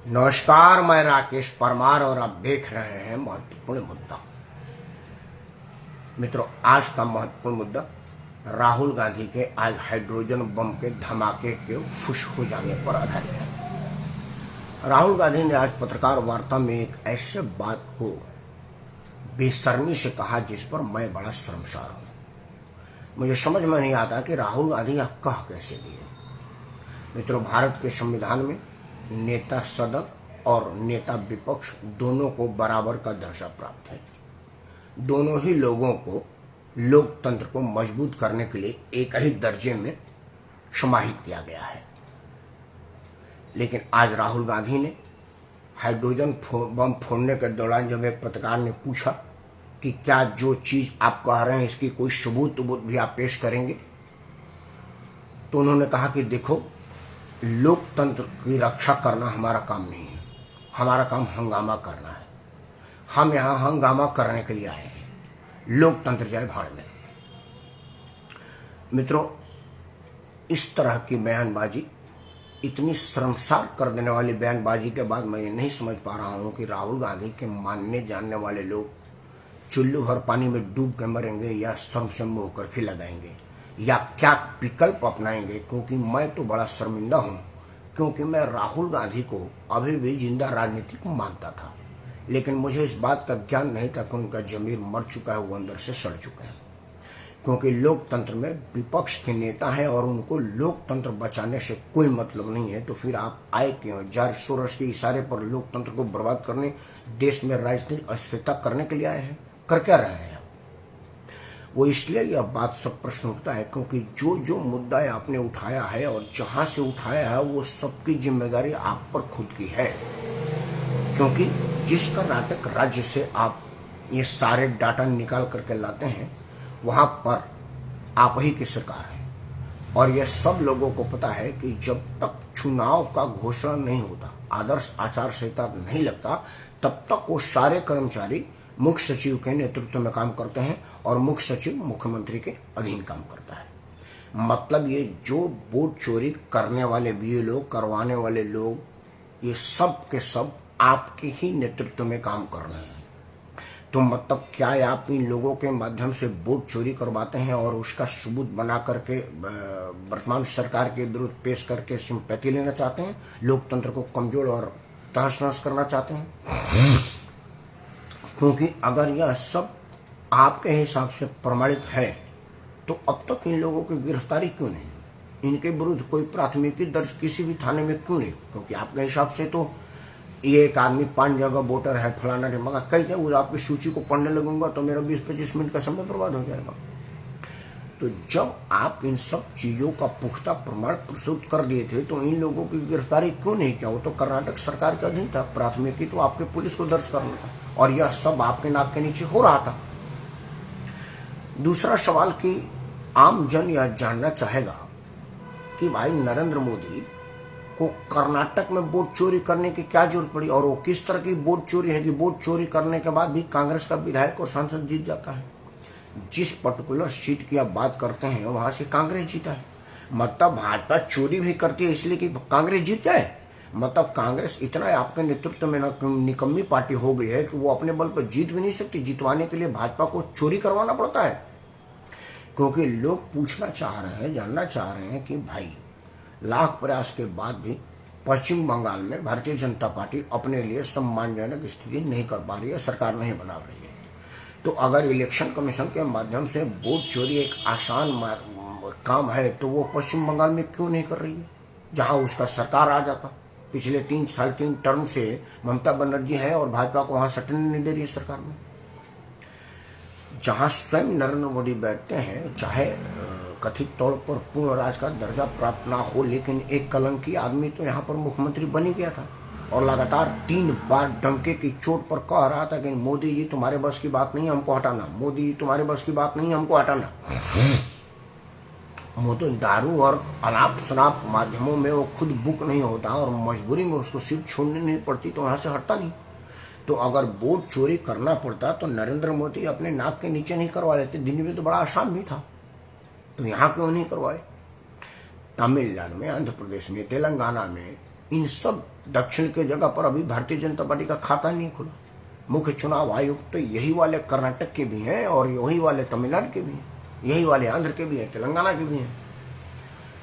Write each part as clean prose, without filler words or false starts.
नमस्कार, मैं राकेश परमार और आप देख रहे हैं महत्वपूर्ण मुद्दा। मित्रों, आज का महत्वपूर्ण मुद्दा राहुल गांधी के आज हाइड्रोजन बम के धमाके के फुश हो जाने पर आधारित है। राहुल गांधी ने आज पत्रकार वार्ता में एक ऐसे बात को बेशर्मी से कहा जिस पर मैं बड़ा शर्मसार हूं। मुझे समझ में नहीं आता कि राहुल गांधी यह कह कैसे दिए। मित्रों, भारत के संविधान में नेता सदन और नेता विपक्ष दोनों को बराबर का दर्जा प्राप्त है। दोनों ही लोगों को लोकतंत्र को मजबूत करने के लिए एक ही दर्जे में समाहित किया गया है। लेकिन आज राहुल गांधी ने हाइड्रोजन बम फोड़ने के दौरान जब एक पत्रकार ने पूछा कि क्या जो चीज आप कह रहे हैं इसकी कोई सबूत भी आप पेश करेंगे, तो उन्होंने कहा कि देखो, लोकतंत्र की रक्षा करना हमारा काम नहीं है, हमारा काम हंगामा करना है। हम यहां हंगामा करने के लिए आए हैं, लोकतंत्र जाए भाड़ में। मित्रों, इस तरह की बयानबाजी, इतनी शर्मसार कर देने वाली बयानबाजी के बाद मैं ये नहीं समझ पा रहा हूं कि राहुल गांधी के मानने जानने वाले लोग चुल्लू भर पानी में डूब के मरेंगे या शर्म से मुंह करके लगाएंगे या क्या विकल्प अपनाएंगे। क्योंकि मैं तो बड़ा शर्मिंदा हूं, क्योंकि मैं राहुल गांधी को अभी भी जिंदा राजनीतिक मानता था, लेकिन मुझे इस बात का ज्ञान नहीं था कि उनका जमीर मर चुका है, वो अंदर से सड़ चुके हैं। क्योंकि लोकतंत्र में विपक्ष के नेता हैं और उनको लोकतंत्र बचाने से कोई मतलब नहीं है, तो फिर आप आए क्यों? 400 के इशारे पर लोकतंत्र को बर्बाद करने, देश में राजनीतिक अस्थिरता करने के लिए आए हैं। कर क्या रहे हैं? वो इसलिए यह बात सब प्रश्न उठता है क्योंकि जो जो मुद्दा आपने उठाया है और जहां से उठाया है वो सबकी जिम्मेदारी आप पर खुद की है। क्योंकि जिस कर्नाटक राज्य से आप ये सारे डाटा निकाल करके लाते हैं, वहां पर आप ही की सरकार है। और यह सब लोगों को पता है कि जब तक चुनाव का घोषणा नहीं होता, आदर्श आचार संहिता नहीं लगता, तब तक वो सारे कर्मचारी मुख्य सचिव के नेतृत्व में काम करते हैं और मुख्य सचिव मुख्यमंत्री के अधीन काम करता है। मतलब ये जो वोट चोरी करने वाले बीएलओ करवाने वाले लोग, ये सब के सब आपके ही नेतृत्व में काम कर रहे हैं। तो मतलब क्या आप इन लोगों के माध्यम से वोट चोरी करवाते हैं और उसका सबूत बना करके वर्तमान सरकार के विरुद्ध पेश करके सिंपैथी लेना चाहते हैं, लोकतंत्र को कमजोर और तहस नहस करना चाहते हैं? क्योंकि अगर यह सब आपके हिसाब से प्रमाणित है तो अब तक इन लोगों की गिरफ्तारी क्यों नहीं? इनके विरुद्ध कोई प्राथमिकी दर्ज किसी भी थाने में क्यों नहीं? क्योंकि आपके हिसाब से तो ये एक आदमी 5 जगह वोटर है, फलाना ढिमाका, कई जगह आपकी सूची को पढ़ने लगूंगा तो मेरा 20-25 मिनट का समय बर्बाद हो जाएगा। तो जब आप इन सब चीजों का पुख्ता प्रमाण प्रस्तुत कर दिए थे तो इन लोगों की गिरफ्तारी क्यों नहीं किया? वो तो कर्नाटक सरकार के अधीन था, प्राथमिकी तो आपके पुलिस को दर्ज करना था और यह सब आपके नाक के नीचे हो रहा था। दूसरा सवाल कि आम जन यह जानना चाहेगा कि भाई नरेंद्र मोदी को कर्नाटक में वोट चोरी करने की क्या जरूरत पड़ी, और वो किस तरह की वोट चोरी है कि वोट चोरी करने के बाद भी कांग्रेस का विधायक और सांसद जीत जाता है। जिस पर्टिकुलर सीट की आप बात करते हैं वहां से कांग्रेस जीता है। मतलब भाजपा चोरी भी करती है इसलिए कि कांग्रेस जीत जाए? मतलब कांग्रेस इतना आपके नेतृत्व में निकम्मी पार्टी हो गई है कि वो अपने बल पर जीत भी नहीं सकती। जितवाने के लिए भाजपा को चोरी करवाना पड़ता है। क्योंकि लोग पूछना चाह रहे हैं, जानना चाह रहे हैं कि भाई लाख प्रयास के बाद भी पश्चिम बंगाल में भारतीय जनता पार्टी अपने लिए सम्मानजनक स्थिति नहीं कर पा रही है, सरकार नहीं बना रही है। तो अगर इलेक्शन कमीशन के माध्यम से वोट चोरी एक आसान काम है तो वो पश्चिम बंगाल में क्यों नहीं कर रही है, जहां उसका सरकार आ जाता? पिछले 3 टर्म से ममता बनर्जी है और भाजपा को वहां सटने नहीं दे रही है सरकार में। जहां स्वयं नरेंद्र मोदी बैठते हैं, चाहे कथित तौर पर पूर्ण राज का दर्जा प्राप्त ना हो, लेकिन एक कलंकी आदमी तो यहाँ पर मुख्यमंत्री बन ही गया था और लगातार 3 बार डंके की चोट पर कह रहा था कि मोदी जी तुम्हारे बस की बात नहीं, हमको हटाना। मोदी जी तुम्हारे बस की बात नहीं, हमको हटाना। मोदी दारू और अनाप शराब माध्यमों में वो खुद बुक नहीं होता और मजबूरी में उसको सीट छोड़नी नहीं पड़ती तो वहां से हटता नहीं। तो अगर वोट चोरी करना पड़ता तो नरेंद्र मोदी अपने नाक के नीचे नहीं करवा लेते। दिल्ली में तो बड़ा आसान भी था, तो यहाँ क्यों नहीं करवाए? तमिलनाडु में, आंध्र प्रदेश में, तेलंगाना में इन सब दक्षिण के जगह पर अभी भारतीय जनता पार्टी का खाता नहीं खुला। मुख्य चुनाव आयुक्त तो यही वाले कर्नाटक के भी हैं और यही वाले तमिलनाडु के भी हैं, यही वाले आंध्र के भी हैं, तेलंगाना के भी हैं।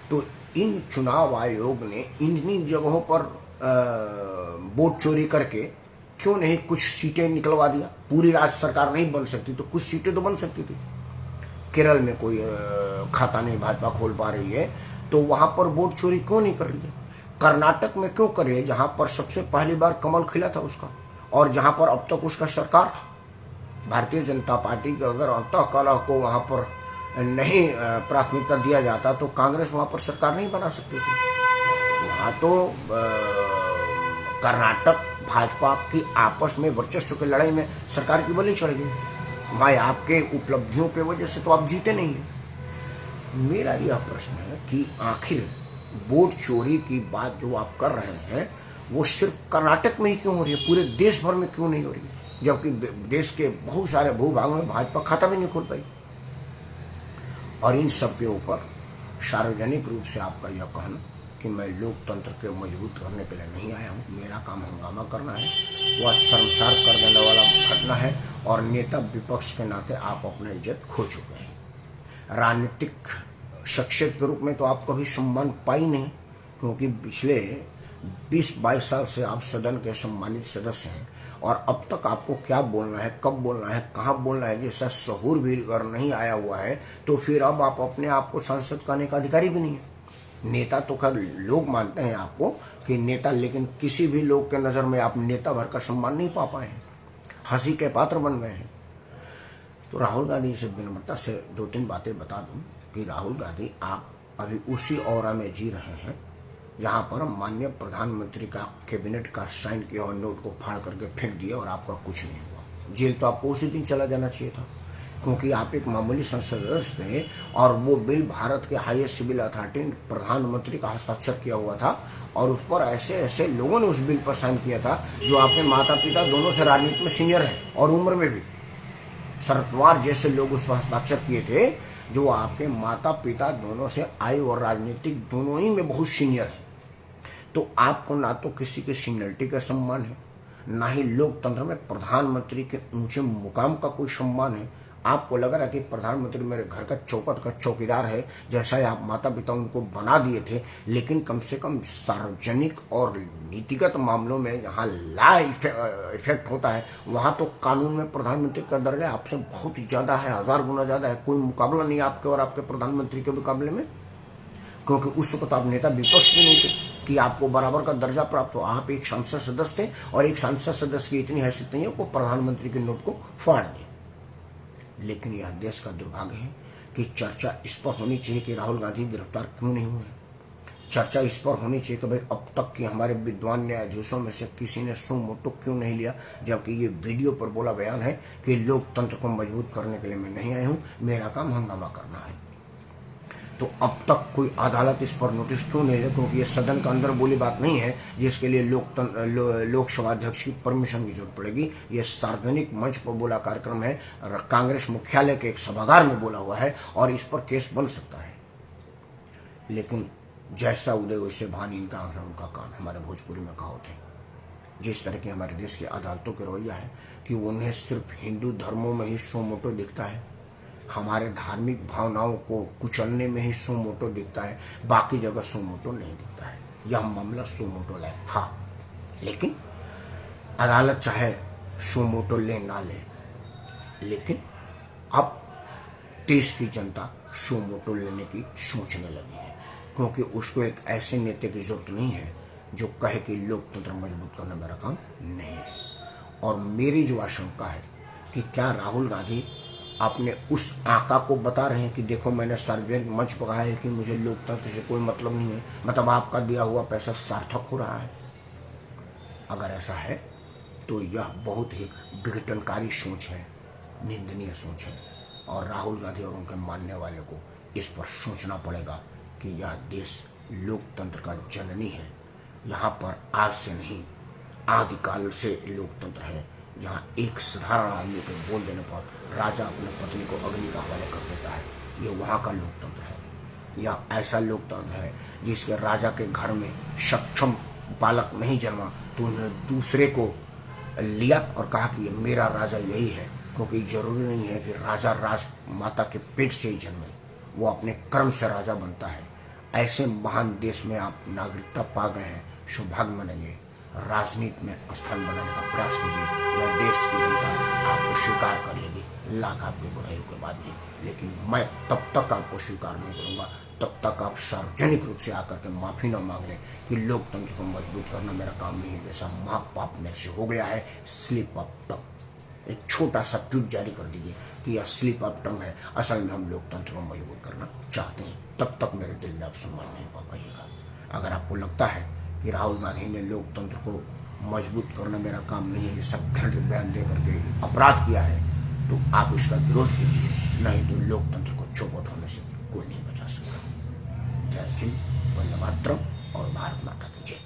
तो इन चुनाव आयोग ने इन्हीं जगहों पर वोट चोरी करके क्यों नहीं कुछ सीटें निकलवा दिया। पूरी राज्य सरकार नहीं बन सकती तो कुछ सीटें तो बन सकती थी। केरल में कोई खाता नहीं भाजपा खोल पा रही है तो वहां पर वोट चोरी क्यों नहीं कर रही है। कर्नाटक में क्यों कर रही है, जहां पर सबसे पहली बार कमल खिला था उसका, और जहां पर अब तक उसका सरकार था। भारतीय जनता पार्टी का अगर अंतःकलह को वहां पर नहीं प्राथमिकता दिया जाता तो कांग्रेस वहां पर सरकार नहीं बना सकती थी। वहां तो कर्नाटक भाजपा की आपस में वर्चस्व की लड़ाई में सरकार की बलि चढ़ गई। भाई आपके उपलब्धियों की वजह से तो आप जीते नहीं है। मेरा यह प्रश्न है कि आखिर वोट चोरी की बात जो आप कर रहे हैं वो सिर्फ कर्नाटक में ही क्यों हो रही है, पूरे देश भर में क्यों नहीं हो रही है, जबकि देश के बहुत सारे भूभागों में भाजपा खाता भी नहीं खोल पाई। और इन सब के ऊपर सार्वजनिक रूप से आपका यह कहना कि मैं लोकतंत्र के मजबूत करने के लिए नहीं आया हूँ, मेरा काम हंगामा करना है, वह शर्मसार कर देने वाला घटना है। और नेता विपक्ष के नाते आप अपना इज्जत खो चुके हैं। राजनीतिक शख्सियत के रूप में तो आप कभी सम्मान पाई नहीं, क्योंकि पिछले 20-22 साल से आप सदन के सम्मानित सदस्य हैं और अब तक आपको क्या बोलना है, कब बोलना है, कहाँ बोलना है जैसा सहूर भी अगर नहीं आया हुआ है तो फिर अब आप अपने आप को सांसद कहने का अधिकारी भी नहीं है। नेता तो खैर लोग मानते हैं आपको कि नेता, लेकिन किसी भी लोग के नज़र में आप नेता भर का सम्मान नहीं पा पाए हैं, हंसी के पात्र बन गए हैं। तो राहुल गांधी से विनम्रता से 2-3 बातें बता दूं कि राहुल गांधी आप अभी उसी ऑरा में जी रहे हैं जहां पर माननीय प्रधानमंत्री का कैबिनेट का साइन किया और नोट को फाड़ करके फेंक दिया और आपका कुछ नहीं हुआ। जेल तो आपको उसी दिन चला जाना चाहिए था, क्योंकि आप एक मामूली संसद सदस्य थे और वो बिल भारत के हाईएस्ट सिविल अथॉरिटी प्रधानमंत्री का हस्ताक्षर किया हुआ था और उस पर ऐसे ऐसे लोगों ने उस बिल पर साइन किया था जो आपके माता पिता दोनों से राजनीति में सीनियर हैं और उम्र में भी। शरद पवार जैसे लोग उस पर हस्ताक्षर किए थे जो आपके माता पिता दोनों से आयु और राजनीतिक दोनों ही में बहुत सीनियर है। तो आपको ना तो किसी के सीनियरिटी का सम्मान है, ना ही लोकतंत्र में प्रधानमंत्री के ऊंचे मुकाम का कोई सम्मान है। आपको लग रहा है कि प्रधानमंत्री मेरे घर का चौकट का चौकीदार है, जैसा ही आप माता पिता उनको बना दिए थे। लेकिन कम से कम सार्वजनिक और नीतिगत मामलों में जहाँ ला इफेक्ट होता है वहाँ तो कानून में प्रधानमंत्री का दर्जा आपसे बहुत ज़्यादा है, 1000 गुना ज़्यादा है। कोई मुकाबला नहीं आपके और आपके प्रधानमंत्री के मुकाबले में, क्योंकि उस वक्त आप नेता विपक्ष भी नहीं थे कि आपको बराबर का दर्जा प्राप्त हो। आप एक संसद सदस्य थे और एक संसद सदस्य की इतनी हैसियत नहीं है वो प्रधानमंत्री के नोट को फाड़ दे। लेकिन यह देश का दुर्भाग्य है कि चर्चा इस पर होनी चाहिए कि राहुल गांधी गिरफ्तार क्यों नहीं हुए। चर्चा इस पर होनी चाहिए कि भाई अब तक की हमारे विद्वान न्यायाधीशों में से किसी ने सो मोटो क्यों नहीं लिया, जबकि ये वीडियो पर बोला बयान है कि लोकतंत्र को मजबूत करने के लिए मैं नहीं आया हूँ, मेरा काम हंगामा करना है। तो अब तक कोई अदालत इस पर नोटिस क्यों नहीं है, क्योंकि ये सदन के अंदर बोली बात नहीं है जिसके लिए लोकसभा अध्यक्ष की परमिशन की जरूरत पड़ेगी। ये सार्वजनिक मंच पर बोला कार्यक्रम है, कांग्रेस मुख्यालय के एक सभागार में बोला हुआ है और इस पर केस बन सकता है। लेकिन जैसा उदय वैसे भान इनका आंकड़ा उनका कान, हमारे भोजपुरी में कहावत है। जिस तरह की हमारे देश की अदालतों के रवैया है कि उन्हें सिर्फ हिंदू धर्मों में ही सो मोटो दिखता है, हमारे धार्मिक भावनाओं को कुचलने में ही सो मोटो दिखता है, बाकी जगह सो मोटो नहीं दिखता है। यह मामला सो मोटो लायक था, लेकिन अदालत चाहे सो मोटो ले ना ले, लेकिन अब देश की जनता सो मोटो लेने की सोचने लगी है, क्योंकि उसको एक ऐसे नेता की जरूरत नहीं है जो कहे कि लोकतंत्र मजबूत करना मेरा काम नहीं है। और मेरी जो आशंका है कि क्या राहुल गांधी अपने उस आका को बता रहे हैं कि देखो मैंने सार्वजनिक मंच पर कहा है कि मुझे लोकतंत्र से कोई मतलब नहीं है, मतलब आपका दिया हुआ पैसा सार्थक हो रहा है। अगर ऐसा है तो यह बहुत ही विघटनकारी सोच है, निंदनीय सोच है और राहुल गांधी और उनके मानने वाले को इस पर सोचना पड़ेगा कि यह देश लोकतंत्र का जननी है। यहाँ पर आज से नहीं आदिकाल से लोकतंत्र है, जहाँ एक साधारण आदमी को बोल देने पर राजा अपने पत्नी को अग्नि का हवाले कर देता है। ये वहाँ का लोकतंत्र है। यह ऐसा लोकतंत्र है जिसके राजा के घर में सक्षम बालक नहीं जन्मा तो उन्होंने दूसरे को लिया और कहा कि मेरा राजा यही है, क्योंकि जरूरी नहीं है कि राजा राजमाता के पेट से ही जन्मे, वो अपने कर्म से राजा बनता है। ऐसे महान देश में आप नागरिकता पा गए हैं, सौभाग्य मानेंगे, राजनीति में स्थान बनाने का प्रयास कीजिए, या देश की जनता आपको स्वीकार कर लेगी लाख आपकी बुराइयों के बाद भी। लेकिन मैं तब तक आपको स्वीकार नहीं करूंगा तब तक आप सार्वजनिक रूप से आकर के माफी न मांग लें कि लोकतंत्र को मजबूत करना मेरा काम नहीं है, जैसा महापाप मेरे से हो गया है। स्लिप ऑफ टंग, एक छोटा सा ट्वीट जारी कर दीजिए कि यह स्लिप ऑफ टंग है, असल में हम लोकतंत्र को मजबूत करना चाहते हैं। तब तक मेरे दिल में आप सम्मान नहीं पा पाइएगा। अगर आपको लगता है कि राहुल गांधी ने लोकतंत्र को मजबूत करना मेरा काम नहीं है, ये सब घृणित बयान दे करके अपराध किया है, तो आप इसका विरोध कीजिए, नहीं तो लोकतंत्र को चौपट होने से कोई नहीं बचा सकता। जय हिंद, वंदे मातरम और भारत माता की जय।